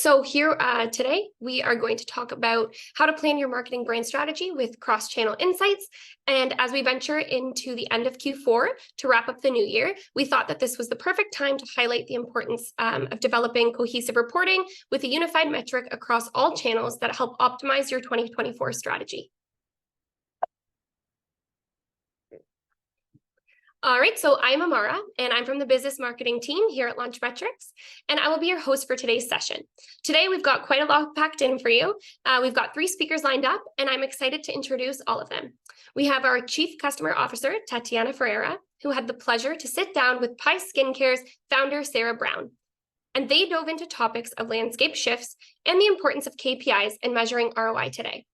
So here today, we are going to talk about how to plan your marketing brand strategy with cross-channel insights. And as we venture into the end of Q4 to wrap up the new year, we thought that this was the perfect time to highlight the importance of developing cohesive reporting with a unified metric across all channels that help optimize your 2024 strategy. All right, so I'm Amara, and I'm from the business marketing team here at Launchmetrics, and I will be your host for today's session. Today, we've got quite a lot packed in for you. We've got 3 speakers lined up, and I'm excited to introduce all of them. We have our Chief Customer Officer, Tatiana Ferreira, who had the pleasure to sit down with Pai Skincare's founder, Sarah Brown. And they dove into topics of landscape shifts and the importance of KPIs in measuring ROI today.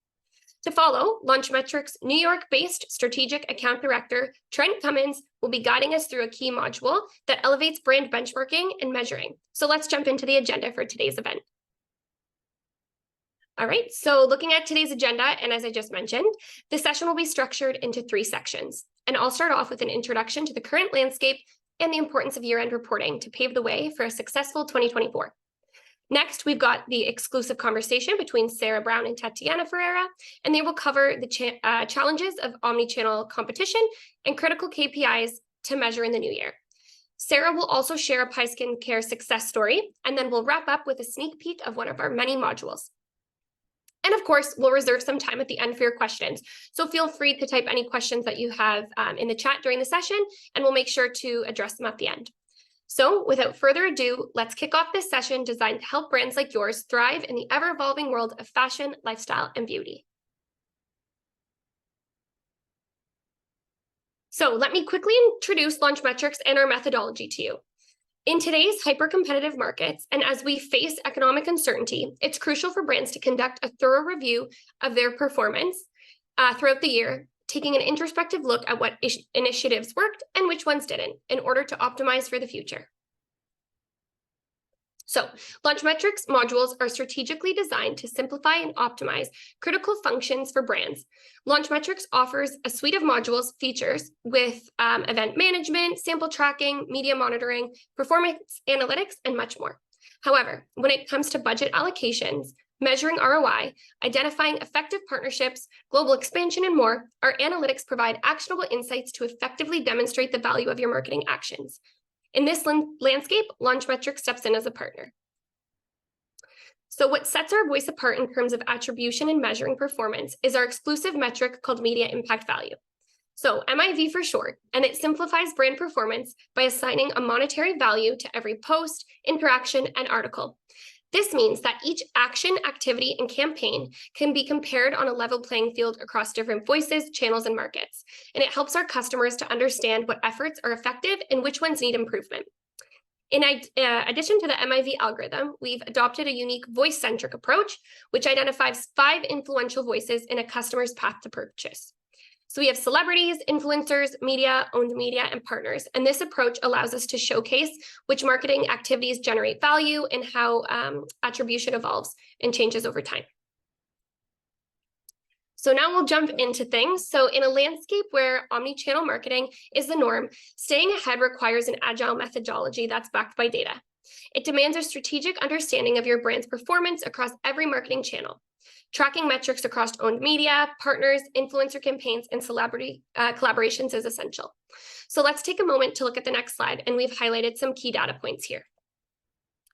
To follow, Launchmetrics' New York-based Strategic Account Director, Trent Cummins, will be guiding us through a key module that elevates brand benchmarking and measuring. So let's jump into the agenda for today's event. All right, so looking at today's agenda, and as I just mentioned, this session will be structured into 3 sections. And I'll start off with an introduction to the current landscape and the importance of year-end reporting to pave the way for a successful 2024. Next, we've got the exclusive conversation between Sarah Brown and Tatiana Ferreira, and they will cover the challenges of omnichannel competition and critical KPIs to measure in the new year. Sarah will also share a Pai Skincare success story, and then we'll wrap up with a sneak peek of one of our many modules. And of course, we'll reserve some time at the end for your questions. So feel free to type any questions that you have in the chat during the session, and we'll make sure to address them at the end. So without further ado, let's kick off this session designed to help brands like yours thrive in the ever-evolving world of fashion, lifestyle, and beauty. So let me quickly introduce Launchmetrics and our methodology to you. In today's hyper-competitive markets, and as we face economic uncertainty, it's crucial for brands to conduct a thorough review of their performance throughout the year, taking an introspective look at what initiatives worked and which ones didn't in order to optimize for the future. So, Launchmetrics modules are strategically designed to simplify and optimize critical functions for brands. Launchmetrics offers a suite of modules features with event management, sample tracking, media monitoring, performance analytics, and much more. However, when it comes to budget allocations, measuring ROI, identifying effective partnerships, global expansion, and more, our analytics provide actionable insights to effectively demonstrate the value of your marketing actions. In this landscape, Launchmetrics steps in as a partner. So what sets our voice apart in terms of attribution and measuring performance is our exclusive metric called Media Impact Value. So MIV for short, and it simplifies brand performance by assigning a monetary value to every post, interaction, and article. This means that each action, activity, and campaign can be compared on a level playing field across different voices, channels, and markets. And it helps our customers to understand what efforts are effective and which ones need improvement. In addition to the MIV algorithm, we've adopted a unique voice-centric approach, which identifies 5 influential voices in a customer's path to purchase. So we have celebrities, influencers, media, owned media, and partners. And this approach allows us to showcase which marketing activities generate value and how attribution evolves and changes over time. So now we'll jump into things. So in a landscape where omni-channel marketing is the norm, staying ahead requires an agile methodology that's backed by data. It demands a strategic understanding of your brand's performance across every marketing channel. Tracking metrics across owned media, partners, influencer campaigns, and celebrity collaborations is essential. So let's take a moment to look at the next slide, and we've highlighted some key data points here.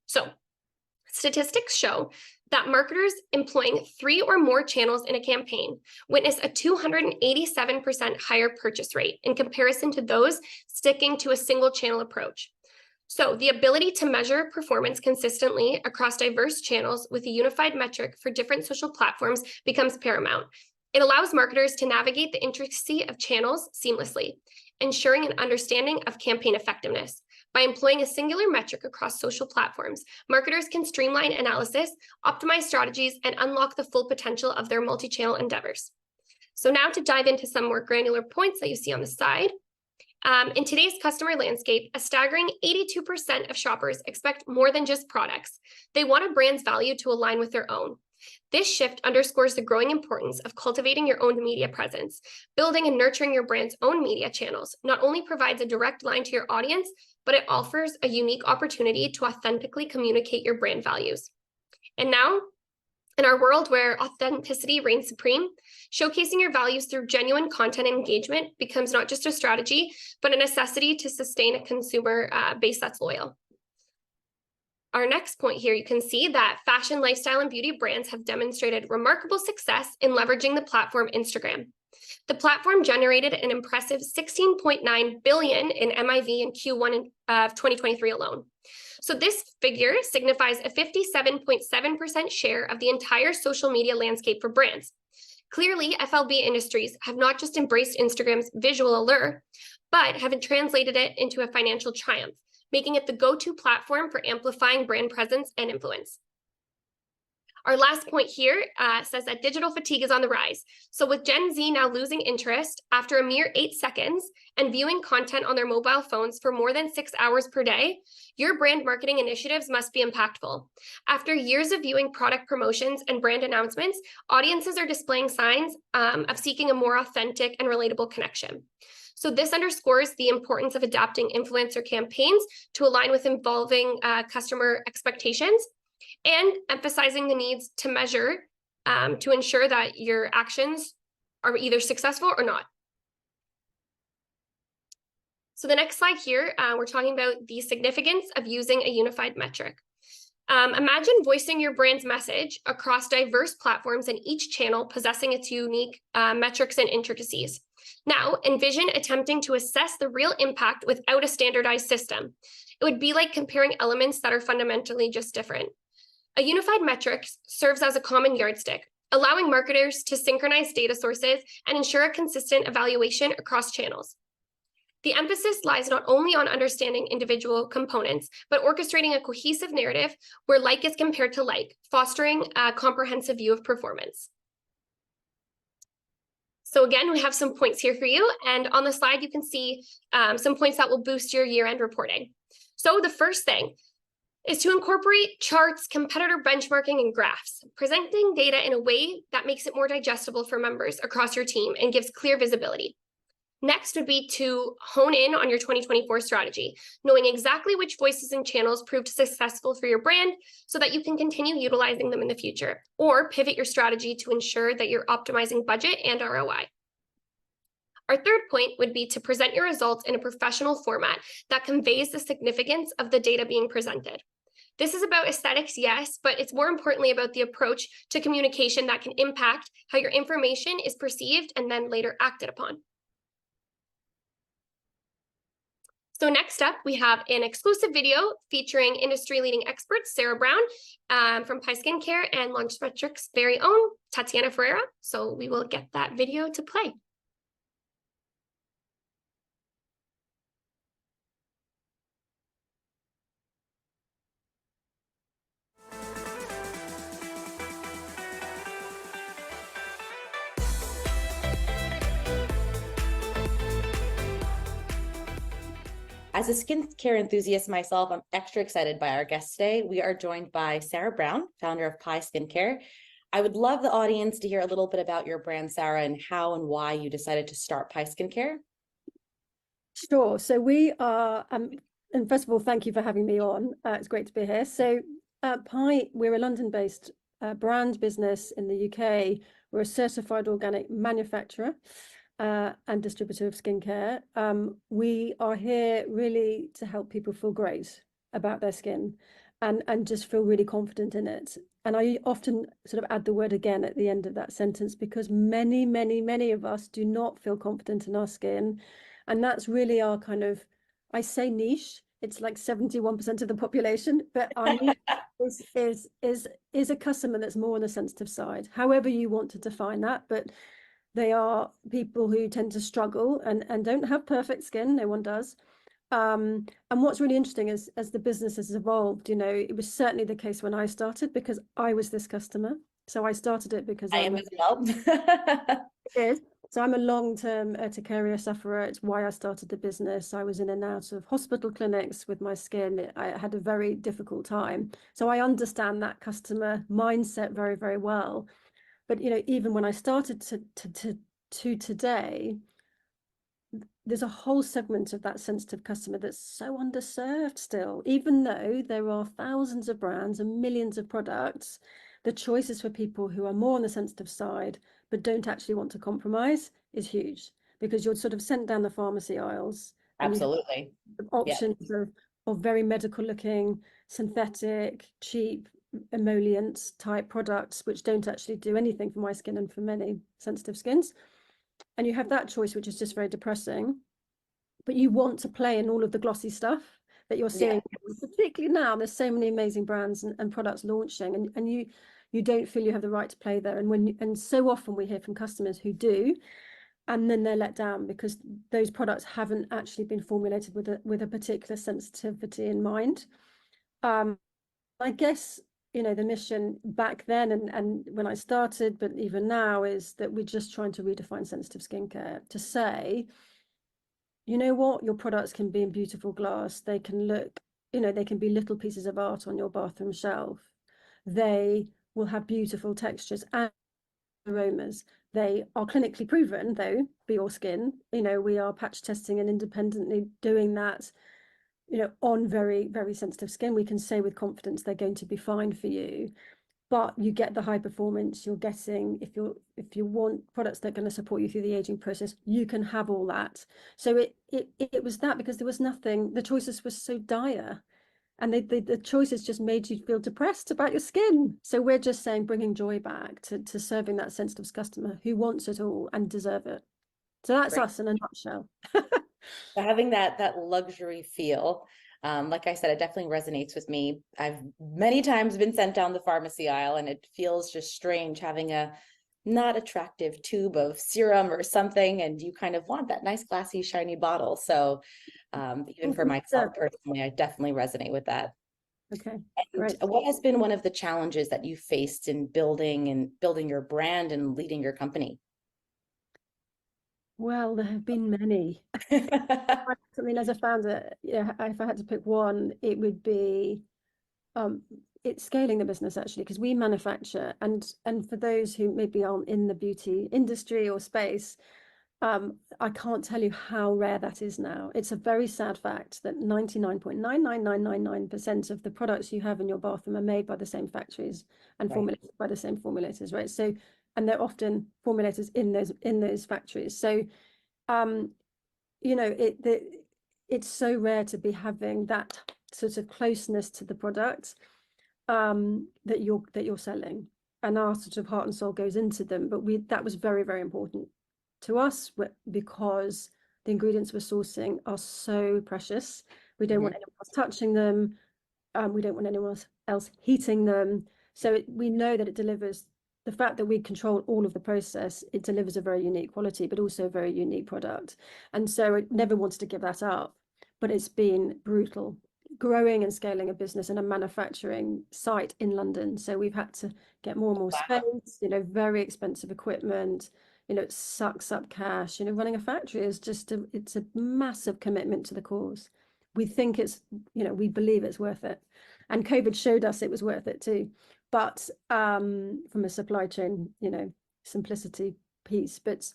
So statistics show that marketers employing 3 or more channels in a campaign witness a 287% higher purchase rate in comparison to those sticking to a single channel approach. So the ability to measure performance consistently across diverse channels with a unified metric for different social platforms becomes paramount. It allows marketers to navigate the intricacy of channels seamlessly, ensuring an understanding of campaign effectiveness. By employing a singular metric across social platforms, marketers can streamline analysis, optimize strategies, and unlock the full potential of their multi-channel endeavors. So now to dive into some more granular points that you see on the side. In today's customer landscape, a staggering 82% of shoppers expect more than just products. They want a brand's value to align with their own. This shift underscores the growing importance of cultivating your own media presence. Building and nurturing your brand's own media channels not only provides a direct line to your audience, but it offers a unique opportunity to authentically communicate your brand values. And now, in our world where authenticity reigns supreme, showcasing your values through genuine content and engagement becomes not just a strategy, but a necessity to sustain a consumer base that's loyal. Our next point here, you can see that fashion, lifestyle, and beauty brands have demonstrated remarkable success in leveraging the platform Instagram. The platform generated an impressive 16.9 billion in MIV in Q1 of 2023 alone. So this figure signifies a 57.7% share of the entire social media landscape for brands. Clearly, FLB Industries have not just embraced Instagram's visual allure, but have translated it into a financial triumph, making it the go-to platform for amplifying brand presence and influence. Our last point here says that digital fatigue is on the rise. So with Gen Z now losing interest after a mere 8 seconds and viewing content on their mobile phones for more than 6 hours per day, your brand marketing initiatives must be impactful. After years of viewing product promotions and brand announcements, audiences are displaying signs of seeking a more authentic and relatable connection. So this underscores the importance of adapting influencer campaigns to align with evolving customer expectations, and emphasizing the needs to measure to ensure that your actions are either successful or not. So the next slide here, we're talking about the significance of using a unified metric. Imagine voicing your brand's message across diverse platforms and each channel possessing its unique metrics and intricacies. Now, envision attempting to assess the real impact without a standardized system. It would be like comparing elements that are fundamentally just different. A unified metric serves as a common yardstick, allowing marketers to synchronize data sources and ensure a consistent evaluation across channels. The emphasis lies not only on understanding individual components, but orchestrating a cohesive narrative where like is compared to like, fostering a comprehensive view of performance. So again, we have some points here for you. And on the slide, you can see some points that will boost your year-end reporting. So the first thing is to incorporate charts, competitor benchmarking, and graphs, presenting data in a way that makes it more digestible for members across your team and gives clear visibility. Next would be to hone in on your 2024 strategy, knowing exactly which voices and channels proved successful for your brand so that you can continue utilizing them in the future, or pivot your strategy to ensure that you're optimizing budget and ROI. Our third point would be to present your results in a professional format that conveys the significance of the data being presented. This is about aesthetics, yes, but it's more importantly about the approach to communication that can impact how your information is perceived and then later acted upon. So next up, we have an exclusive video featuring industry-leading expert Sarah Brown from Pai Skincare and Launchmetric's very own Tatiana Ferreira. So we will get that video to play. As a skincare enthusiast myself, I'm extra excited by our guest today. We are joined by Sarah Brown, founder of Pai Skincare. I would love the audience to hear a little bit about your brand, Sarah, and how and why you decided to start Pai Skincare. Sure. So we are, and first of all, thank you for having me on. It's great to be here. So Pai, we're a London-based brand business in the UK. We're a certified organic manufacturer and distributor of skincare. We are here really to help people feel great about their skin and just feel really confident in it. And I often sort of add the word again at the end of that sentence because many, many, many of us do not feel confident in our skin. And that's really our kind of, I say niche, it's like 71% of the population, but our niche is a customer that's more on the sensitive side, however you want to define that. But they are people who tend to struggle and don't have perfect skin. No one does. And what's really interesting is as the business has evolved, you know, it was certainly the case when I started because I was this customer. So I started it because I am as well. It is. So I'm a long-term urticaria sufferer. It's why I started the business. I was in and out of hospital clinics with my skin. I had a very difficult time. So I understand that customer mindset very, very well. But, you know, even when I started to today, there's a whole segment of that sensitive customer that's so underserved still, even though there are thousands of brands and millions of products. The choices for people who are more on the sensitive side but don't actually want to compromise is huge, because you're sort of sent down the pharmacy aisles and you have Absolutely. Yeah. options of very medical looking, synthetic, cheap emollients type products which don't actually do anything for my skin and for many sensitive skins. And you have that choice, which is just very depressing. But you want to play in all of the glossy stuff that you're Yeah. seeing, particularly now. There's so many amazing brands and products launching, and you don't feel you have the right to play there. And so often we hear from customers who do, and then they're let down because those products haven't actually been formulated with a particular sensitivity in mind. I guess, the mission back then and when I started, but even now, is that we're just trying to redefine sensitive skincare to say, you know what, your products can be in beautiful glass. They can look, they can be little pieces of art on your bathroom shelf. They will have beautiful textures and aromas. They are clinically proven, though, for your skin. We are patch testing and independently doing that, on very, very sensitive skin. We can say with confidence they're going to be fine for you. But you get the high performance you're getting. If you want products that are going to support you through the aging process, you can have all that. So it was that, because there was nothing, the choices were so dire, and the choices just made you feel depressed about your skin. So we're just saying, bringing joy back to serving that sensitive customer who wants it all and deserve it. So that's Great. us in a nutshell. So having that luxury feel, like I said, it definitely resonates with me. I've many times been sent down the pharmacy aisle, and it feels just strange having a not attractive tube of serum or something, and you kind of want that nice glassy shiny bottle. So even for myself personally, I definitely resonate with that. Okay, And great. what has been one of the challenges that you faced in building your brand and leading your company? Well, there have been many. I mean, as a founder, yeah, if I had to pick one, it would be it's scaling the business, actually, because we manufacture, and for those who maybe aren't in the beauty industry or space, I can't tell you how rare that is now. It's a very sad fact that 99.99999% of the products you have in your bathroom are made by the same factories and Right. formulated by the same formulators, right? So, and they're often formulators in those factories. So, it's so rare to be having that sort of closeness to the product that you're selling, and our sort of heart and soul goes into them. But that was very, very important to us, because the ingredients we're sourcing are so precious. We don't want anyone else touching them. We don't want anyone else heating them. So we know that it delivers, the fact that we control all of the process, it delivers a very unique quality, but also a very unique product. And so I never wanted to give that up, but it's been brutal growing and scaling a business and a manufacturing site in London. So we've had to get more and more space, very expensive equipment. It sucks up cash. Running a factory is it's a massive commitment to the cause. We think we believe it's worth it. And COVID showed us it was worth it too. But from a supply chain, simplicity piece. But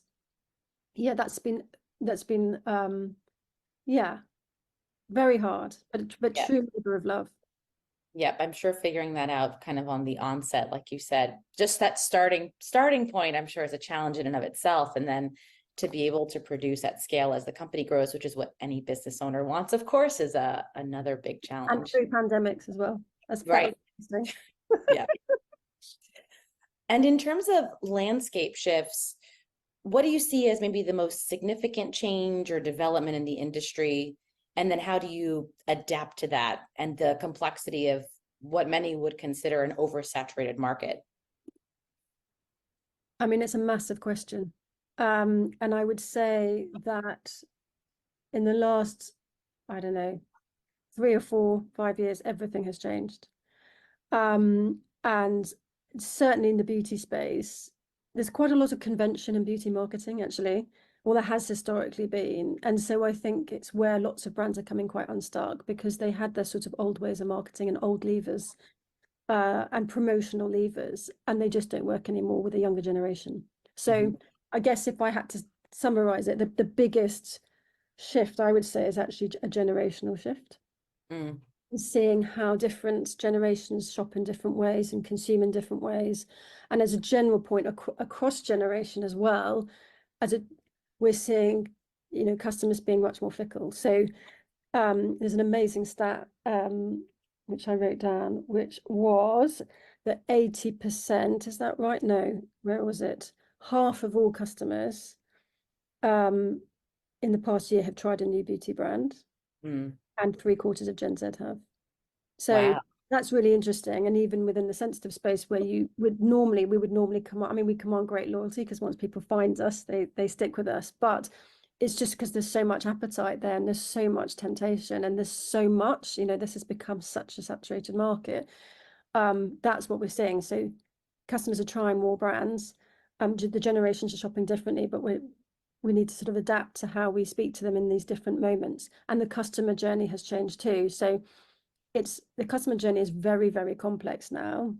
yeah, that's been yeah, very hard, but Yeah. true labor of love. Yep, I'm sure figuring that out kind of on the onset, like you said, just that starting point, I'm sure is a challenge in and of itself. And then to be able to produce at scale as the company grows, which is what any business owner wants, of course, is another big And challenge. through pandemics as well. Right. Yeah. And in terms of landscape shifts, what do you see as maybe the most significant change or development in the industry? And then how do you adapt to that and the complexity of what many would consider an oversaturated market? I mean, it's a massive question. And I would say that in the last, I don't know, 3 or 4, 5 years, everything has changed. And certainly in the beauty space, there's quite a lot of convention in beauty marketing, actually. Well, there has historically been. And so I think it's where lots of brands are coming quite unstuck, because they had their sort of old ways of marketing and old levers and promotional levers, and they just don't work anymore with the younger generation. So I guess if I had to summarize it, the biggest shift, I would say, is actually a generational shift. Mm, Seeing how different generations shop in different ways and consume in different ways, and as a general point across generation as well, we're seeing, you know, customers being much more fickle. So there's an amazing stat which I wrote down, which was that 80%, is that right? No, where was it? Half of all customers in the past year have tried a new beauty brand, mm. and 3/4 of Gen Z have. So Wow. that's really interesting. And even within the sensitive space where we would normally command, I mean, we command great loyalty because once people find us, they stick with us. But it's just because there's so much appetite there and there's so much temptation and there's so much, you know, this has become such a saturated market. That's what we're seeing. So customers are trying more brands. The generations are shopping differently, but we need to sort of adapt to how we speak to them in these different moments. And the customer journey has changed too. So the customer journey is very, very complex now.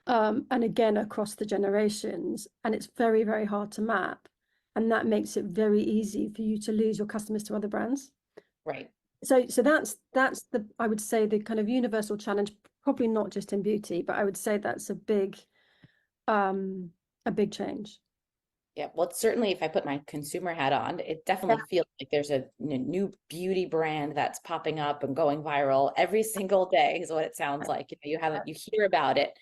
And again, across the generations, and it's very, very hard to map. And that makes it very easy for you to lose your customers to other brands. Right. So that's the, I would say, the kind of universal challenge, probably not just in beauty, but I would say that's a big change. Yeah, well, it's certainly, if I put my consumer hat on, it definitely feels like there's a new beauty brand that's popping up and going viral every single day is what it sounds like. You know, you hear about it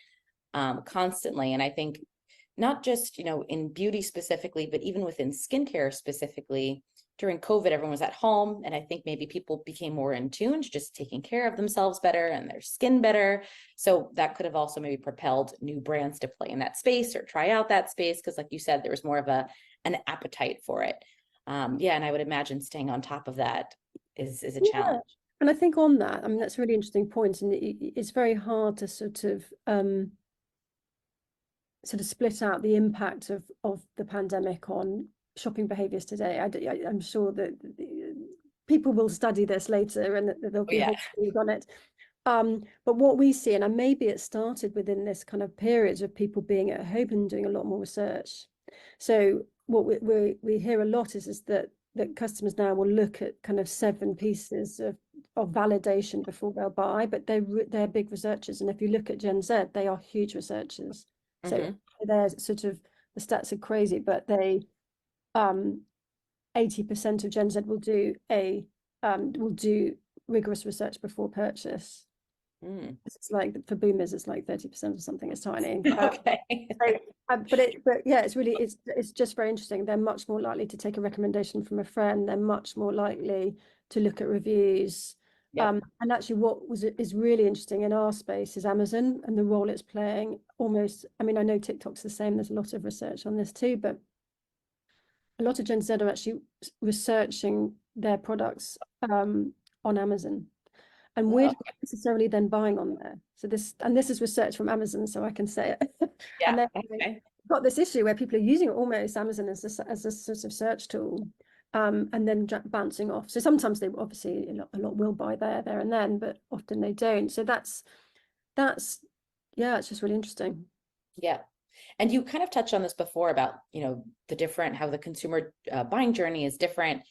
constantly. And I think not just, you know, in beauty specifically, but even within skincare specifically, during COVID, everyone was at home. And I think maybe people became more in tune to just taking care of themselves better and their skin better. So that could have also maybe propelled new brands to play in that space or try out that space. Cause like you said, there was more of an appetite for it. Yeah. And I would imagine staying on top of that is a challenge. And I think on that, I mean, that's a really interesting point. And it's very hard to sort of split out the impact of the pandemic on shopping behaviors today. I'm sure that people will study this later and that there'll be whole things on it. But what we see, and maybe it started within this kind of period of people being at home and doing a lot more research. So what we hear a lot is that customers now will look at kind of 7 pieces of validation before they'll buy, but they're big researchers. And if you look at Gen Z, they are huge researchers. So they're sort of, the stats are crazy, but 80% of Gen Z will do rigorous research before purchase. It's like, for boomers, it's like 30% or something. It's tiny. Okay. But yeah, it's just very interesting. They're much more likely to take a recommendation from a friend. They're much more likely to look at reviews. And actually what is really interesting in our space is Amazon and the role it's playing. Almost, I mean, I know TikTok's the same, there's a lot of research on this too, but a lot of Gen Z are actually researching their products on Amazon. And we're not necessarily then buying on there. So this is research from Amazon, so I can say it. And then got this issue where people are using almost Amazon as a sort of search tool, and then bouncing off. So sometimes they obviously a lot will buy there and then, but often they don't. So that's yeah, it's just really interesting. Yeah. And you kind of touched on this before about, you know, how the consumer buying journey is different.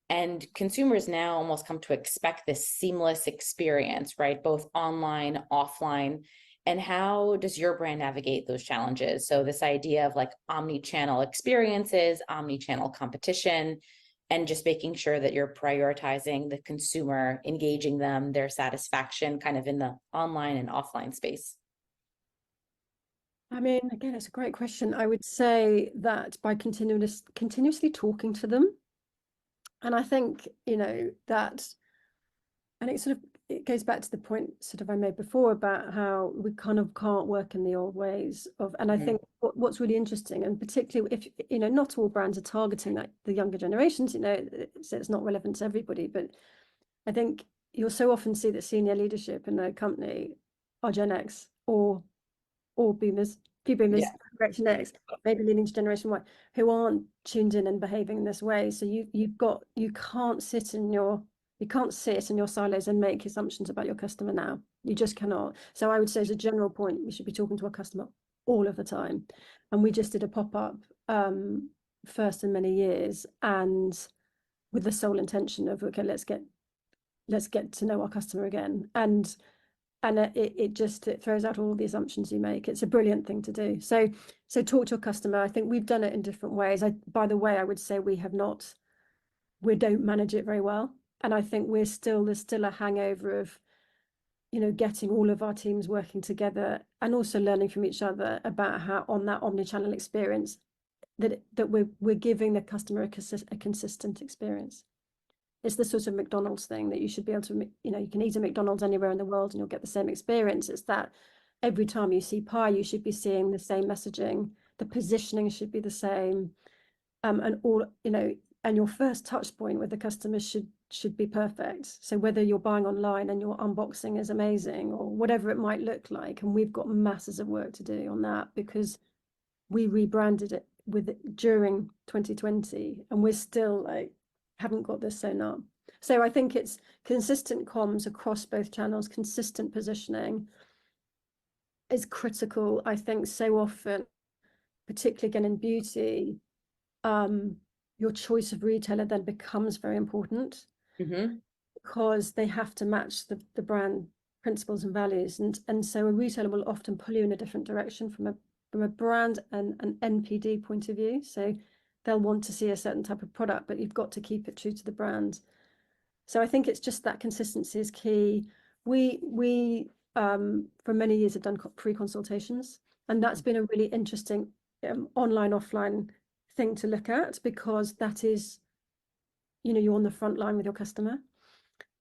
And consumers now almost come to expect this seamless experience, right? Both online, offline. And how does your brand navigate those challenges? So this idea of like omni-channel experiences, omni-channel competition, and just making sure that you're prioritizing the consumer, engaging them, their satisfaction kind of in the online and offline space. I mean, again, it's a great question. I would say that by continuously talking to them. And I think, you know, that, and it goes back to the point sort of I made before about how we kind of can't work in the old ways of, and I think what's really interesting, and particularly if, you know, not all brands are targeting like the younger generations, you know, so it's not relevant to everybody, but I think you'll so often see that senior leadership in a company are Gen X or boomers, few boomers, Generation X, maybe leaning to Generation Y, who aren't tuned in and behaving in this way. So you can't sit in your silos and make assumptions about your customer now. You just cannot. So I would say as a general point, we should be talking to our customer all of the time. And we just did a pop-up first in many years, and with the sole intention of, okay, let's get to know our customer again. And it throws out all the assumptions you make. It's a brilliant thing to do. So talk to your customer. I think we've done it in different ways. By the way, I would say we don't manage it very well. And I think there's still a hangover of, getting all of our teams working together and also learning from each other about how on that omnichannel experience that we're giving the customer a consistent experience. It's the sort of McDonald's thing that you should be able to, you can eat a McDonald's anywhere in the world and you'll get the same experience. It's that every time you see Pi, you should be seeing the same messaging. The positioning should be the same, and all, and your first touch point with the customer should be perfect. So whether you're buying online and your unboxing is amazing or whatever it might look like, and we've got masses of work to do on that because we rebranded it during 2020 and we're still haven't got this sewn up. So I think it's consistent comms across both channels, consistent positioning is critical. I think so often, particularly again in beauty, your choice of retailer then becomes very important because they have to match the brand principles and values. And so a retailer will often pull you in a different direction from a brand and an NPD point of view. So they'll want to see a certain type of product, but you've got to keep it true to the brand. So I think it's just that consistency is key. We for many years have done pre-consultations, and that's been a really interesting online, offline thing to look at because that is, you're on the front line with your customer,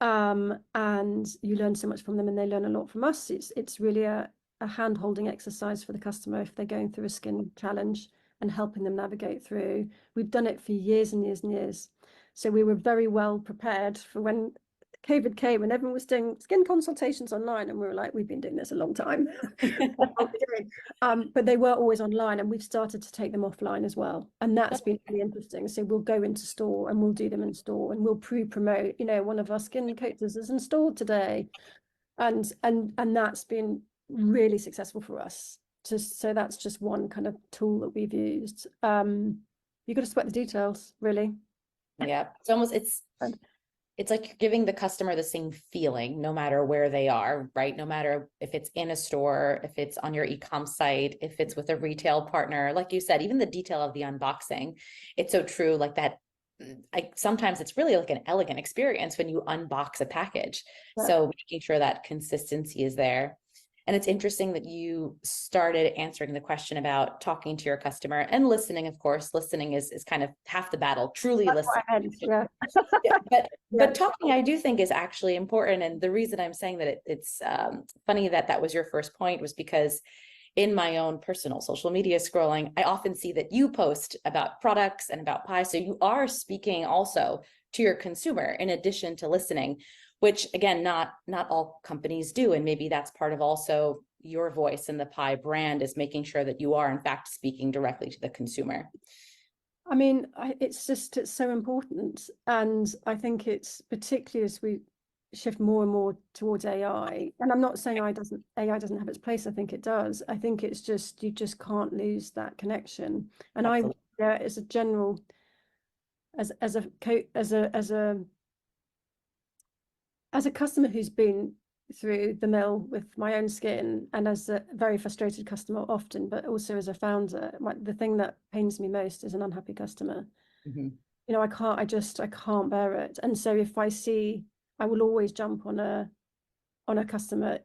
and you learn so much from them and they learn a lot from us. It's really a hand-holding exercise for the customer if they're going through a skin challenge and helping them navigate through. We've done it for years and years and years. So we were very well prepared for when COVID came and everyone was doing skin consultations online, and we were like, we've been doing this a long time. But they were always online, and we've started to take them offline as well. And that's been really interesting. So we'll go into store and we'll do them in store and we'll pre-promote, one of our skin coaches is installed today. And that's been really successful for us. So that's just one kind of tool that we've used. You've got to sweat the details, really. Yeah, it's like you're giving the customer the same feeling no matter where they are, right? No matter if it's in a store, if it's on your e-com site, if it's with a retail partner, like you said, even the detail of the unboxing, it's so true. Like that, sometimes it's really like an elegant experience when you unbox a package. Yeah. So making sure that consistency is there. And it's interesting that you started answering the question about talking to your customer and listening. Of course, listening is kind of half the battle, truly listening. Yeah. But talking, I do think, is actually important. And the reason I'm saying that it's funny that was your first point was because in my own personal social media scrolling, I often see that you post about products and about Pi. So you are speaking also to your consumer in addition to listening, which again, not all companies do. And maybe that's part of also your voice in the Pi brand is making sure that you are in fact speaking directly to the consumer. I mean, it's so important. And I think it's particularly as we shift more and more towards AI. And I'm not saying AI doesn't have its place. I think it does. I think it's just, you just can't lose that connection. And absolutely. As a general, as a customer who's been through the mill with my own skin, and as a very frustrated customer often, but also as a founder, the thing that pains me most is an unhappy customer. Mm-hmm. I can't bear it. And so if I will always jump on a customer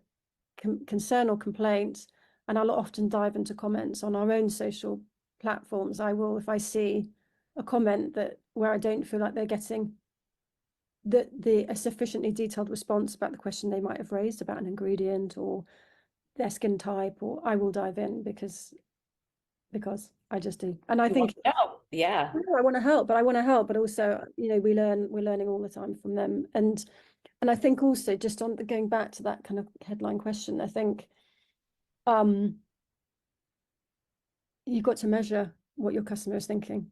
concern or complaint, and I'll often dive into comments on our own social platforms. If I see a comment where I don't feel like they're getting a sufficiently detailed response about the question they might have raised about an ingredient or their skin type, or I will dive in because I just do. And I think, yeah, I want to help, but also, we're learning all the time from them. And I think also just on going back to that kind of headline question, I think you've got to measure what your customer is thinking.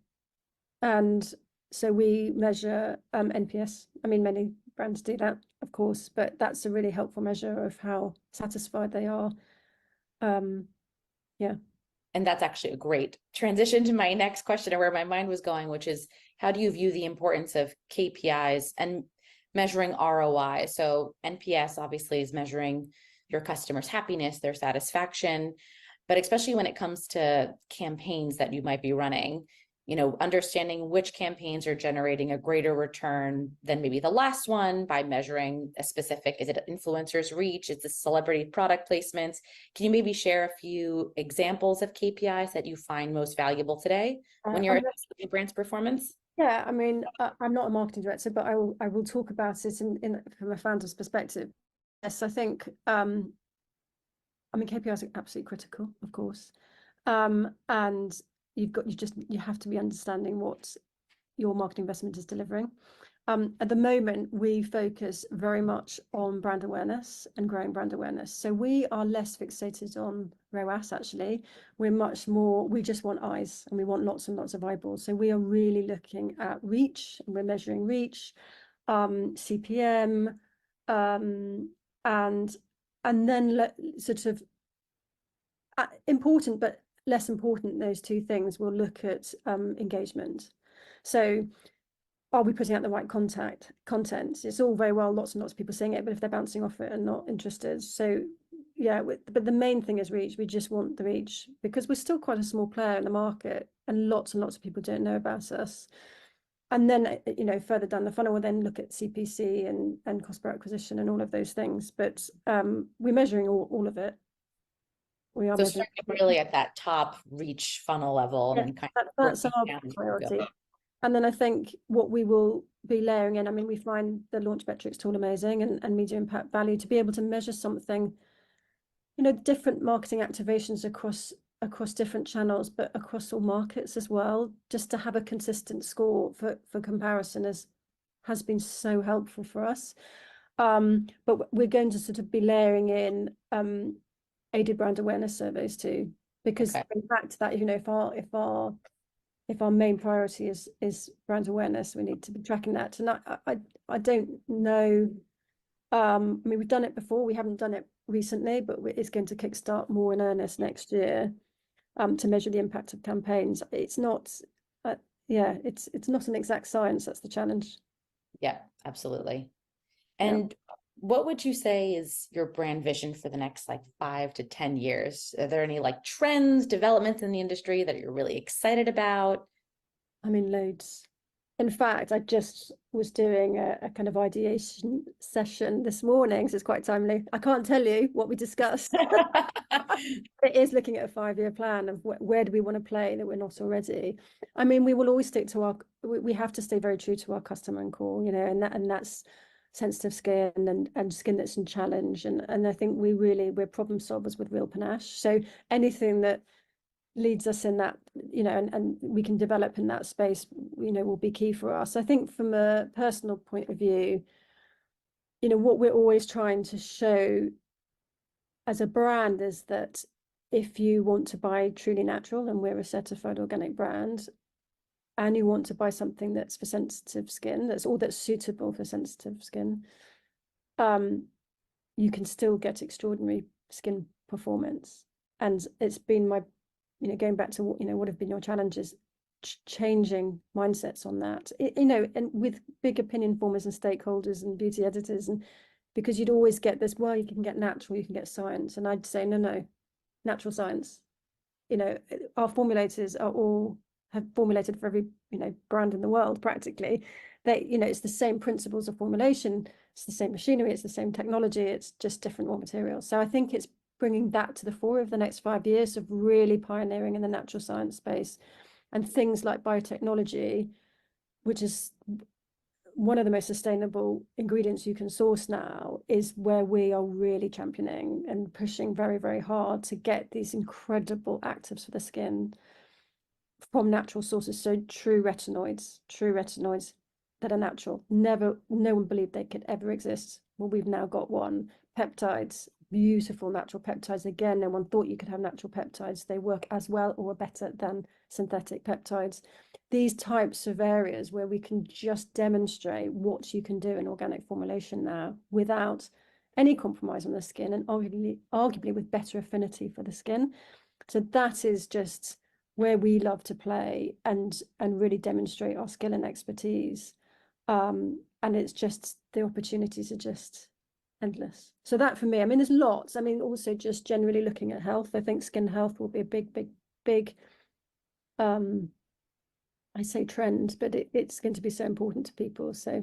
And so we measure NPS. I mean, many brands do that, of course, but that's a really helpful measure of how satisfied they are. Yeah. And that's actually a great transition to my next question, or where my mind was going, which is how do you view the importance of KPIs and measuring ROI? So NPS obviously is measuring your customers' happiness, their satisfaction, but especially when it comes to campaigns that you might be running, understanding which campaigns are generating a greater return than maybe the last one by measuring a specific, is it influencers reach? Is it celebrity product placements? Can you maybe share a few examples of KPIs that you find most valuable today when you're assessing a brand's performance? Yeah, I mean, I'm not a marketing director, but I will talk about it in from a founder's perspective. Yes, I think I mean KPIs are absolutely critical, of course. And you have to be understanding what your marketing investment is delivering. At the moment, we focus very much on brand awareness and growing brand awareness. So we are less fixated on ROAS, actually. We're much more, we just want eyes and we want lots and lots of eyeballs. So we are really looking at reach, and we're measuring reach, CPM, and then sort of important, but less important, those two things, we'll look at engagement. So are we putting out the right content? It's all very well, lots and lots of people seeing it, but if they're bouncing off it and not interested. So yeah, but the main thing is reach. We just want the reach because we're still quite a small player in the market and lots of people don't know about us. And then, further down the funnel, we'll then look at CPC and cost per acquisition and all of those things. But we're measuring all of it. We are so really at that top reach funnel level, yeah, and then kind that's our priority. And then I think what we will be layering in, I mean, we find the launch metrics tool amazing and media impact value to be able to measure something, different marketing activations across different channels, but across all markets as well, just to have a consistent score for comparison has been so helpful for us. But we're going to sort of be layering in aided brand awareness surveys too, because in fact that if our main priority is brand awareness, we need to be tracking that. And I don't know. I mean, we've done it before. We haven't done it recently, but it's going to kickstart more in earnest next year to measure the impact of campaigns. It's not, it's not an exact science. That's the challenge. Yeah, absolutely. And what would you say is your brand vision for the next 5 to 10 years? Are there any trends, developments in the industry that you're really excited about? I mean, loads. In fact, I just was doing a kind of ideation session this morning, so it's quite timely. I can't tell you what we discussed. It is looking at a 5-year plan of where do we want to play that we're not already. I mean, we will always stick to we have to stay very true to our customer and core, and that's sensitive skin and skin that's in challenge. And I think we're problem solvers with real panache. So anything that leads us in that, and we can develop in that space, will be key for us. I think from a personal point of view, what we're always trying to show as a brand is that if you want to buy truly natural, and we're a certified organic brand, and you want to buy something that's for sensitive skin, that's suitable for sensitive skin, you can still get extraordinary skin performance. And it's been my, going back to what have been your challenges, changing mindsets on that, and with big opinion formers and stakeholders and beauty editors, and because you'd always get this, well, you can get natural, you can get science, and I'd say no, natural science. Our formulators have formulated for every brand in the world practically. It's the same principles of formulation, it's the same machinery, it's the same technology, it's just different raw materials. So I think it's bringing that to the fore of the next 5 years of really pioneering in the natural science space, and things like biotechnology, which is one of the most sustainable ingredients you can source now, is where we are really championing and pushing very, very hard to get these incredible actives for the skin from natural sources. So true retinoids that are natural. No one believed they could ever exist. Well, we've now got one. Peptides, beautiful natural peptides. Again, no one thought you could have natural peptides. They work as well or better than synthetic peptides. These types of areas where we can just demonstrate what you can do in organic formulation now without any compromise on the skin, and arguably with better affinity for the skin. So that is just where we love to play and really demonstrate our skill and expertise. And it's just, the opportunities are just endless. So that for me, I mean, there's lots. I mean, also just generally looking at health, I think skin health will be a big I say trend, but it's going to be so important to people. So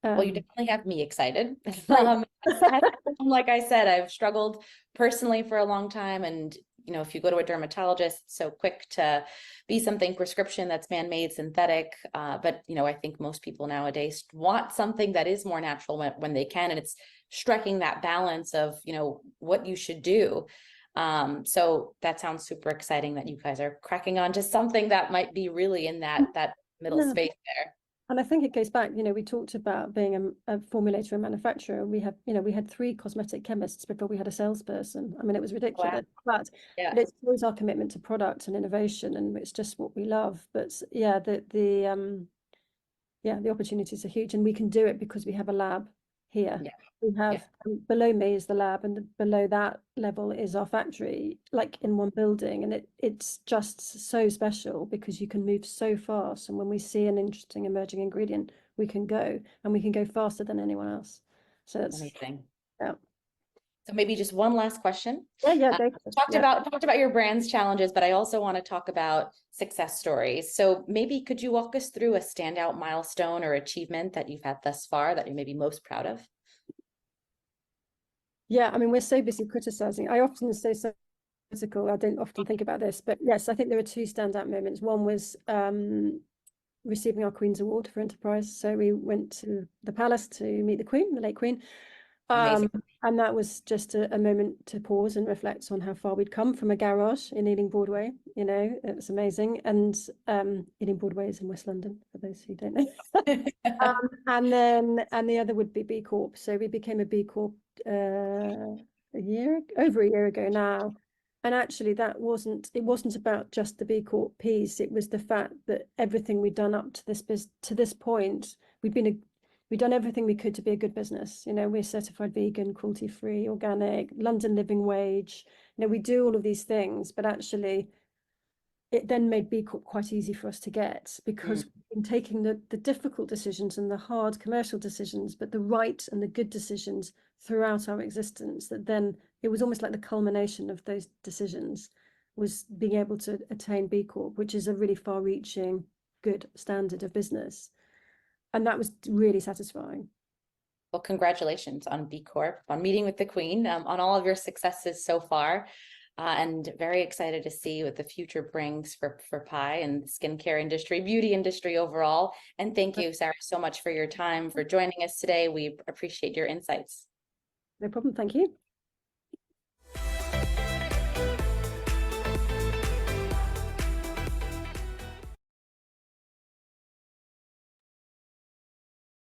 Well, you definitely have me excited. Right. Like I said, I've struggled personally for a long time. And, you know, if you go to a dermatologist, it's so quick to be something prescription that's man-made, synthetic. But, you know, I think most people nowadays want something that is more natural when they can. And it's striking that balance of, you know, what you should do. So that sounds super exciting that you guys are cracking on to something that might be really in that middle Yeah. space there. And I think it goes back, you know, we talked about being a formulator and manufacturer. We have, you know, we had 3 cosmetic chemists before we had a salesperson. I mean, it was ridiculous, Wow. but it shows our commitment to product and innovation, and it's just what we love. But yeah, the opportunities are huge, and we can do it because we have a lab here. Yeah. We have below me is the lab, and below that level is our factory, like in one building. And it's just so special because you can move so fast. And when we see an interesting emerging ingredient, we can go, and we can go faster than anyone else. So that's Amazing. yeah. So maybe just one last question. Yeah. Talked about your brand's challenges, but I also want to talk about success stories. So maybe could you walk us through a standout milestone or achievement that you've had thus far that you're maybe most proud of? Yeah, I mean, we're so busy criticizing. I often say so critical. I don't often think about this, but yes, I think there are 2 standout moments. One was receiving our Queen's Award for Enterprise. So we went to the palace to meet the Queen, the late Queen. Amazing. And that was just a moment to pause and reflect on how far we'd come from a garage in Ealing Broadway. You know, it was amazing. And Ealing Broadway is in West London, for those who don't know. And the other would be B Corp. So we became a B Corp over a year ago now. And actually it wasn't about just the B Corp piece. It was the fact that everything we'd done up to this point, we'd done everything we could to be a good business. You know, we're certified vegan, cruelty-free, organic, London living wage. You know, we do all of these things, but actually it then made B Corp quite easy for us to get, because we've been taking the difficult decisions and the hard commercial decisions, but the right and the good decisions throughout our existence. That then it was almost like the culmination of those decisions was being able to attain B Corp, which is a really far-reaching, good standard of business. And that was really satisfying. Well, congratulations on B Corp, on meeting with the Queen, on all of your successes so far. And very excited to see what the future brings for Pai and the skincare industry, beauty industry overall. And thank you, Sarah, so much for your time, for joining us today. We appreciate your insights. No problem. Thank you.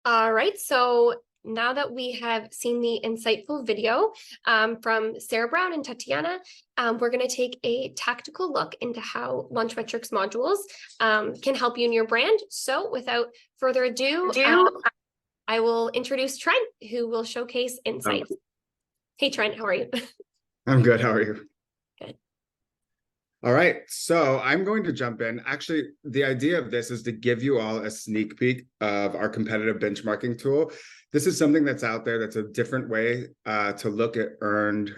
All right, so now that we have seen the insightful video from Sarah Brown and Tatiana, we're going to take a tactical look into how Lunchmetrics modules can help you in your brand. So without further ado, I will introduce Trent, who will showcase insights. Hey, Trent, how are you? I'm good. How are you? Good. All right, so I'm going to jump in. Actually, the idea of this is to give you all a sneak peek of our competitive benchmarking tool. This is something that's out there that's a different way to look at earned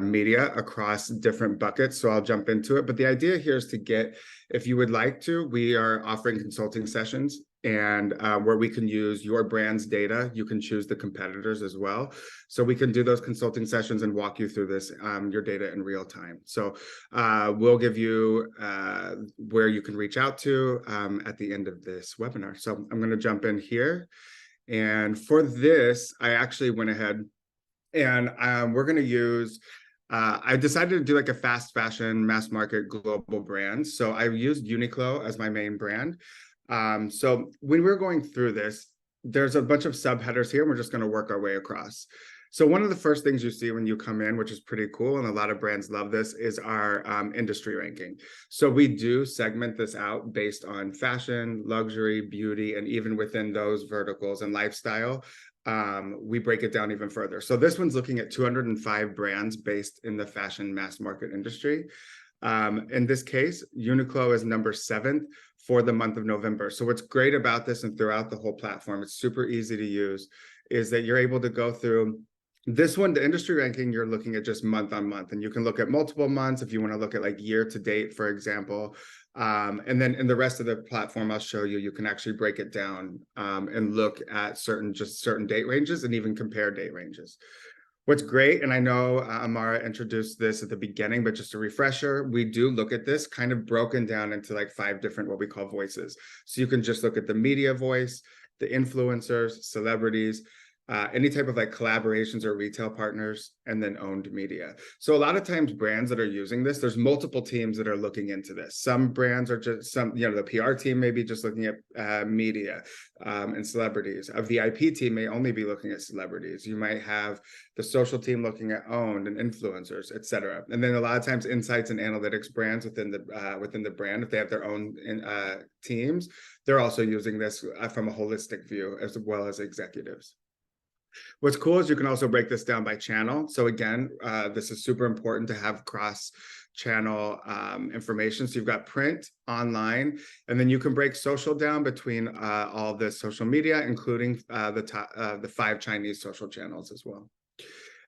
media across different buckets. So I'll jump into it. But the idea here is to get, if you would like to, we are offering consulting sessions, and where we can use your brand's data. You can choose the competitors as well. So we can do those consulting sessions and walk you through this, your data in real time. So we'll give you where you can reach out to at the end of this webinar. So I'm going to jump in here. And for this, I actually went ahead and we're going to use, I decided to do like a fast fashion, mass market, global brand. So I used Uniqlo as my main brand. So when we're going through this, there's a bunch of subheaders here, and we're just going to work our way across. So one of the first things you see when you come in, which is pretty cool, and a lot of brands love this, is our industry ranking. So we do segment this out based on fashion, luxury, beauty, and even within those verticals and lifestyle, we break it down even further. So this one's looking at 205 brands based in the fashion mass market industry. In this case, Uniqlo is number 7th for the month of November. So what's great about this and throughout the whole platform, it's super easy to use, is that you're able to go through this one, the industry ranking, you're looking at just month on month, and you can look at multiple months if you want to look at like year to date, for example. And then in the rest of the platform, I'll show you, you can actually break it down and look at certain date ranges and even compare date ranges. What's great, and I know Amara introduced this at the beginning, but just a refresher, we do look at this kind of broken down into like 5 different what we call voices. So you can just look at the media voice, the influencers, celebrities, any type of like collaborations or retail partners, and then owned media. So a lot of times brands that are using this, there's multiple teams that are looking into this. Some brands are just the PR team may be just looking at media and celebrities. A VIP team may only be looking at celebrities. You might have the social team looking at owned and influencers, et cetera. And then a lot of times insights and analytics brands within the brand, if they have their own teams, they're also using this from a holistic view as well as executives. What's cool is you can also break this down by channel. So again, this is super important to have cross-channel information. So you've got print, online, and then you can break social down between all the social media, including the 5 Chinese social channels as well.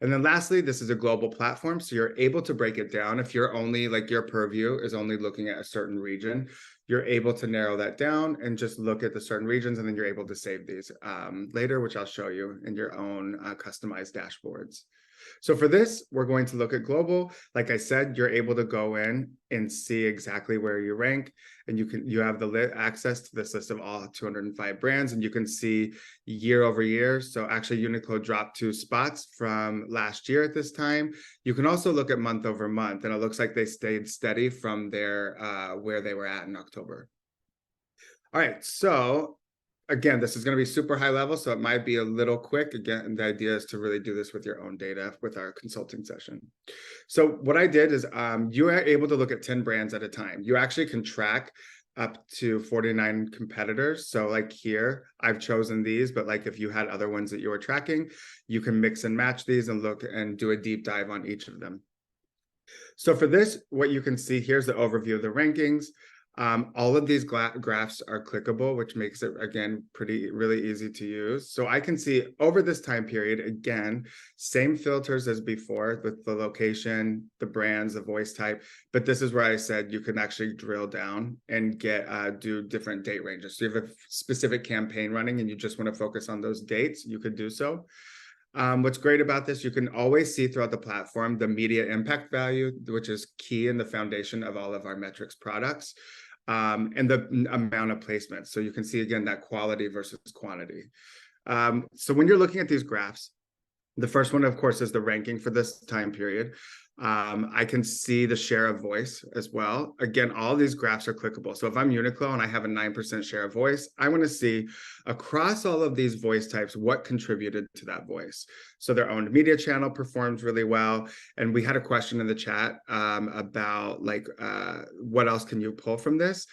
And then lastly, this is a global platform. So you're able to break it down. If you're only like your purview is only looking at a certain region, you're able to narrow that down and just look at the certain regions, and then you're able to save these later, which I'll show you in your own customized dashboards. So for this, we're going to look at global. Like I said, you're able to go in and see exactly where you rank, and you have the access to this list of all 205 brands, and you can see year over year. So actually Uniqlo dropped 2 spots from last year at this time. You can also look at month over month, and it looks like they stayed steady from their where they were at in October. All right, so again, this is going to be super high level, so it might be a little quick. Again, the idea is to really do this with your own data with our consulting session. So what I did is you are able to look at 10 brands at a time. You actually can track up to 49 competitors. So like here, I've chosen these, but like if you had other ones that you were tracking, you can mix and match these and look and do a deep dive on each of them. So for this, what you can see here's the overview of the rankings. All of these graphs are clickable, which makes it, again, really easy to use. So I can see over this time period, again, same filters as before with the location, the brands, the voice type. But this is where I said you can actually drill down and do different date ranges. So you have a specific campaign running and you just want to focus on those dates, you could do so. What's great about this, you can always see throughout the platform the media impact value, which is key in the foundation of all of our metrics products. And the amount of placement. So you can see, again, that quality versus quantity. So when you're looking at these graphs, the first one, of course, is the ranking for this time period. I can see the share of voice as well. Again, all these graphs are clickable. So if I'm Uniqlo and I have a 9% share of voice, I want to see across all of these voice types what contributed to that voice. So their owned media channel performs really well. And we had a question in the chat about like what else can you pull from this?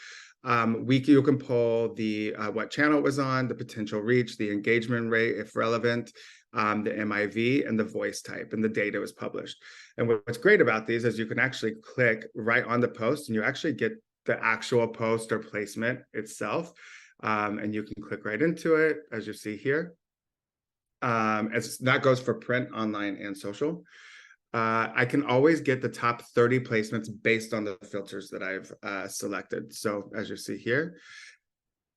You can pull the what channel it was on, the potential reach, the engagement rate, if relevant, the MIV, and the voice type, and the data was published. And what's great about these is you can actually click right on the post, and you actually get the actual post or placement itself, and you can click right into it, as you see here. That goes for print, online, and social. I can always get the top 30 placements based on the filters that I've selected. So as you see here,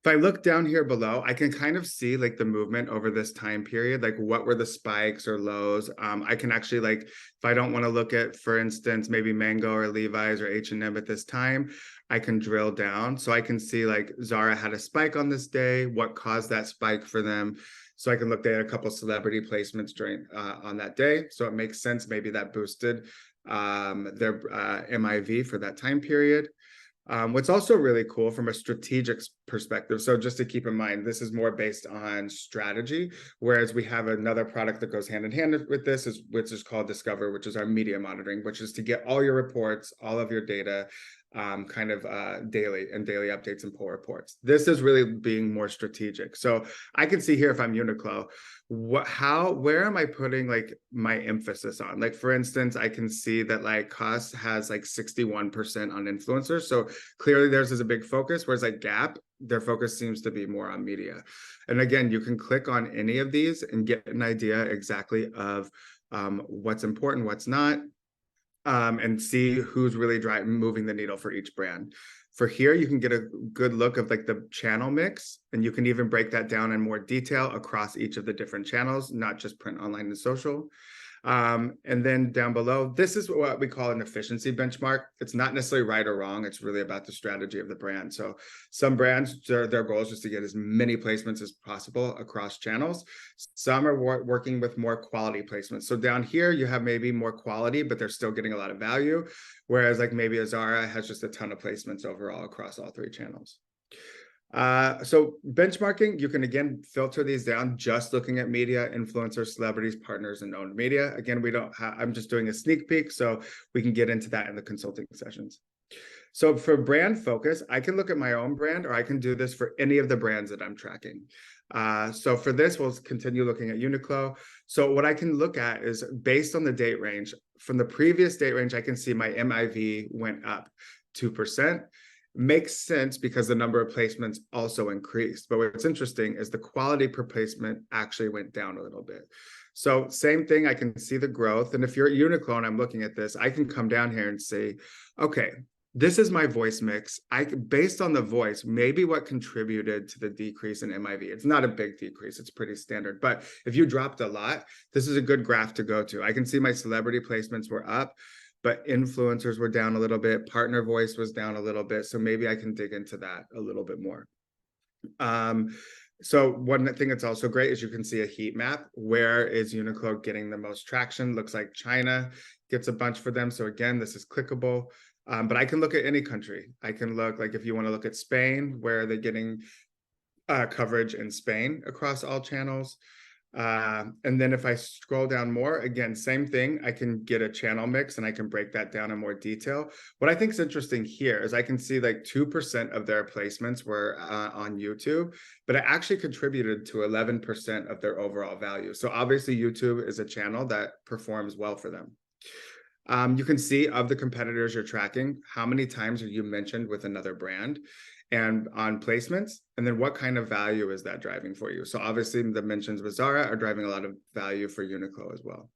if I look down here below, I can kind of see like the movement over this time period, like what were the spikes or lows. I can actually, like, if I don't want to look at, for instance, maybe Mango or Levi's or H&M at this time, I can drill down. So I can see like Zara had a spike on this day, what caused that spike for them. So I can look at a couple celebrity placements during on that day. So it makes sense, maybe that boosted their MIV for that time period. What's also really cool from a strategic perspective, so just to keep in mind, this is more based on strategy, whereas we have another product that goes hand in hand with this, which is called Discover, which is our media monitoring, which is to get all your reports, all of your data daily updates and pull reports. This is really being more strategic. So I can see here if I'm Uniqlo, where am I putting like my emphasis on? Like, for instance, I can see that like Cost has like 61% on influencers. So clearly theirs is a big focus, whereas like Gap, their focus seems to be more on media. And again, you can click on any of these and get an idea exactly of what's important, what's not, and see who's really moving the needle for each brand. For here, you can get a good look of like the channel mix, and you can even break that down in more detail across each of the different channels, not just print, online, and social. And then down below, this is what we call an efficiency benchmark. It's not necessarily right or wrong. It's really about the strategy of the brand. So some brands, their goal is just to get as many placements as possible across channels. Some are working with more quality placements. So down here, you have maybe more quality, but they're still getting a lot of value. Whereas like maybe a Zara has just a ton of placements overall across all 3 channels. So benchmarking, you can again filter these down just looking at media, influencers, celebrities, partners, and owned media. Again, I'm just doing a sneak peek, so we can get into that in the consulting sessions. So for brand focus, I can look at my own brand, or I can do this for any of the brands that I'm tracking. So for this, we'll continue looking at Uniqlo. So what I can look at is based on the date range. From the previous date range, I can see my MIV went up 2%. Makes sense because the number of placements also increased. But what's interesting is the quality per placement actually went down a little bit. So same thing, I can see the growth. And if you're at Uniqlo and I'm looking at this, I can come down here and say, okay, this is my voice mix. Based on the voice, maybe what contributed to the decrease in MIV. It's not a big decrease, it's pretty standard. But if you dropped a lot, this is a good graph to go to. I can see my celebrity placements were up, but influencers were down a little bit. Partner voice was down a little bit. So maybe I can dig into that a little bit more. So one thing that's also great is you can see a heat map. Where is Uniqlo getting the most traction? Looks like China gets a bunch for them. So again, this is clickable. But I can look at any country. I can look, like if you want to look at Spain, where are they getting coverage in Spain across all channels? And then if I scroll down more, again, same thing, I can get a channel mix and I can break that down in more detail. What I think is interesting here is I can see like 2% of their placements were on YouTube, but it actually contributed to 11% of their overall value. So obviously YouTube is a channel that performs well for them. You can see of the competitors you're tracking, how many times are you mentioned with another brand and on placements, and then what kind of value is that driving for you? So obviously the mentions with Zara are driving a lot of value for Uniqlo as well.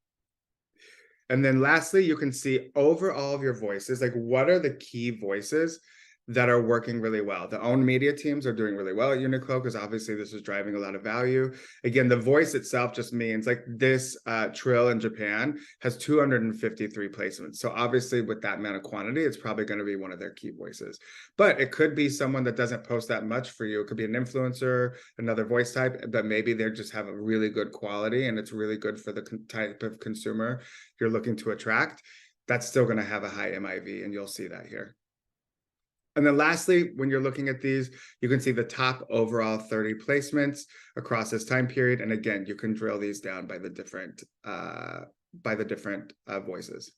And then lastly, you can see over all of your voices, like what are the key voices that are working really well. The owned media teams are doing really well at Uniqlo because obviously this is driving a lot of value. Again, the voice itself just means like this Trill in Japan has 253 placements. So obviously with that amount of quantity, it's probably going to be one of their key voices. But it could be someone that doesn't post that much for you. It could be an influencer, another voice type, but maybe they just have a really good quality and it's really good for the type of consumer you're looking to attract. That's still going to have a high MIV, and you'll see that here. And then lastly, when you're looking at these, you can see the top overall 30 placements across this time period. And again, you can drill these down by the different voices.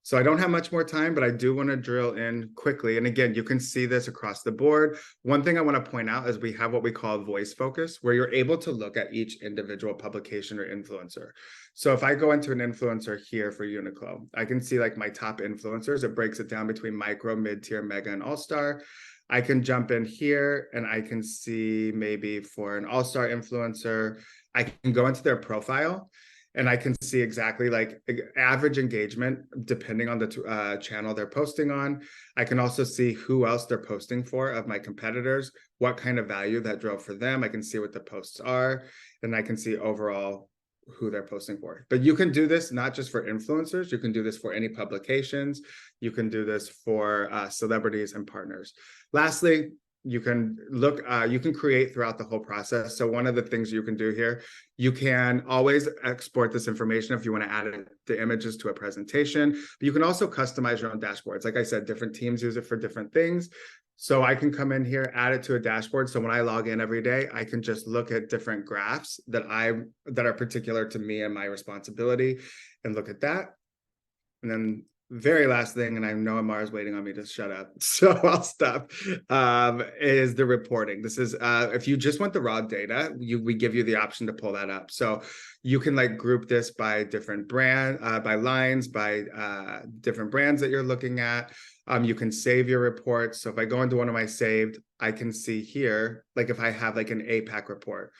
So I don't have much more time, but I do want to drill in quickly. And again, you can see this across the board. One thing I want to point out is we have what we call voice focus, where you're able to look at each individual publication or influencer. So if I go into an influencer here for Uniqlo, I can see like my top influencers. It breaks it down between micro, mid-tier, mega, and all-star. I can jump in here and I can see maybe for an all-star influencer, I can go into their profile and I can see exactly like average engagement depending on the channel they're posting on. I can also see who else they're posting for of my competitors, what kind of value that drove for them. I can see what the posts are, and I can see overall who they're posting for. But you can do this not just for influencers, you can do this for any publications, you can do this for celebrities and partners. Lastly, you can look, you can create throughout the whole process. So one of the things you can do here, you can always export this information if you want to add the images to a presentation, but you can also customize your own dashboards. Like I said, different teams use it for different things. So I can come in here, add it to a dashboard. So when I log in every day, I can just look at different graphs that are particular to me and my responsibility and look at that. And then very last thing, and I know Amar's waiting on me to shut up, so I'll stop, is the reporting. This is, if you just want the raw data, we give you the option to pull that up. So you can like group this by different brand, by lines, by different brands that you're looking at. You can save your reports. So if I go into one of my saved, I can see here, like if I have like an APAC report,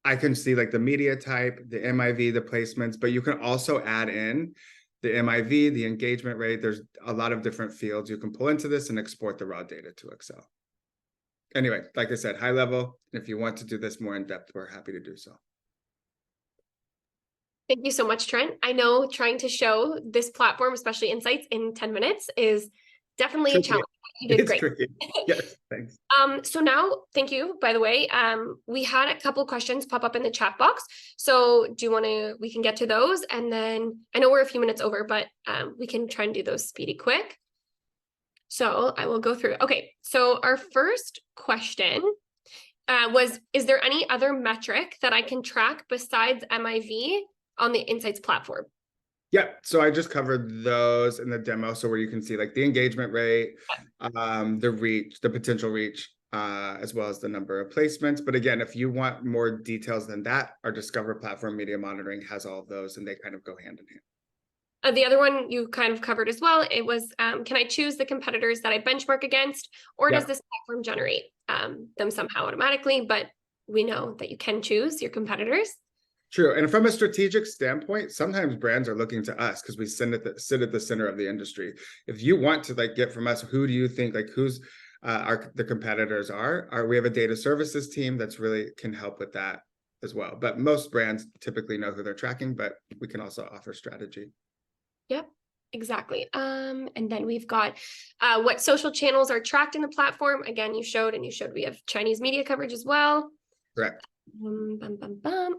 I can see like the media type, the MIV, the placements, but you can also add in the MIV, the engagement rate. There's a lot of different fields you can pull into this and export the raw data to Excel. Anyway, like I said, high level. If you want to do this more in depth, we're happy to do so. Thank you so much, Trent. I know trying to show this platform, especially insights, in 10 minutes is definitely a challenge. You did great. Tricky. Yes, thanks. So now, thank you, by the way. We had a couple questions pop up in the chat box. So do you want to, we can get to those, and then I know we're a few minutes over, but we can try and do those speedy quick. So I will go through. Okay, so our first question was, is there any other metric that I can track besides MIV on the Insights platform? Yeah, so I just covered those in the demo. So where you can see like the engagement rate, the reach, the potential reach, as well as the number of placements. But again, if you want more details than that, our Discover platform media monitoring has all of those, and they kind of go hand in hand. The other one you kind of covered as well, it was, can I choose the competitors that I benchmark against, or does this platform generate them somehow automatically? But we know that you can choose your competitors. True. And from a strategic standpoint, sometimes brands are looking to us because we sit at the center of the industry. If you want to like get from us, who do you think, like who's the competitors are? We have a data services team that's really can help with that as well. But most brands typically know who they're tracking, but we can also offer strategy. Yep, exactly. And then we've got what social channels are tracked in the platform. Again, you showed we have Chinese media coverage as well. Correct.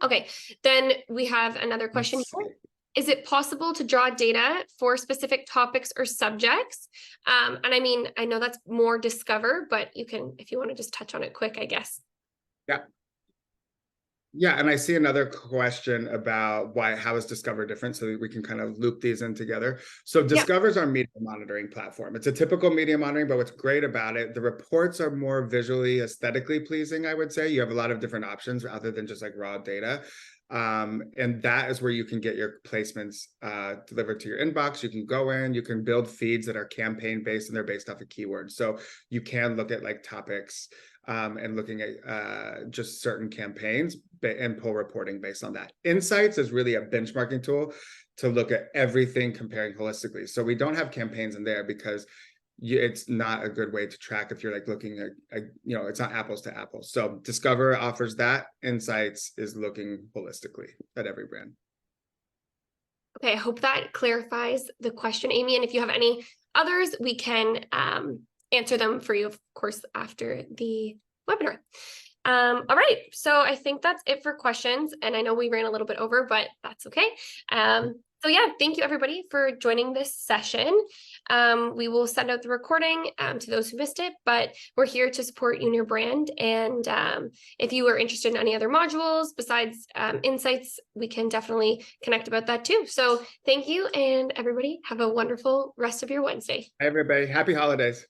Okay, then we have another question here. Is it possible to draw data for specific topics or subjects? And I mean, I know that's more Discover, but you can, if you want to just touch on it quick, I guess. Yeah, and I see another question about how is Discover different, so we can kind of loop these in together. So Discover is our media monitoring platform. It's a typical media monitoring, but what's great about it, the reports are more visually, aesthetically pleasing, I would say. You have a lot of different options other than just like raw data. And that is where you can get your placements delivered to your inbox. You can go in, you can build feeds that are campaign based, and they're based off of keywords. So you can look at like topics and looking at just certain campaigns and pull reporting based on that. Insights is really a benchmarking tool to look at everything comparing holistically. So we don't have campaigns in there because it's not a good way to track if you're like looking at, it's not apples to apples. So Discover offers that. Insights is looking holistically at every brand. Okay, I hope that clarifies the question, Amy. And if you have any others, we can answer them for you, of course, after the webinar. All right, so I think that's it for questions. And I know we ran a little bit over, but that's okay. So yeah, thank you everybody for joining this session. We will send out the recording to those who missed it, but we're here to support you and your brand. And if you are interested in any other modules besides Insights, we can definitely connect about that too. So thank you, and everybody have a wonderful rest of your Wednesday. Hey everybody, happy holidays.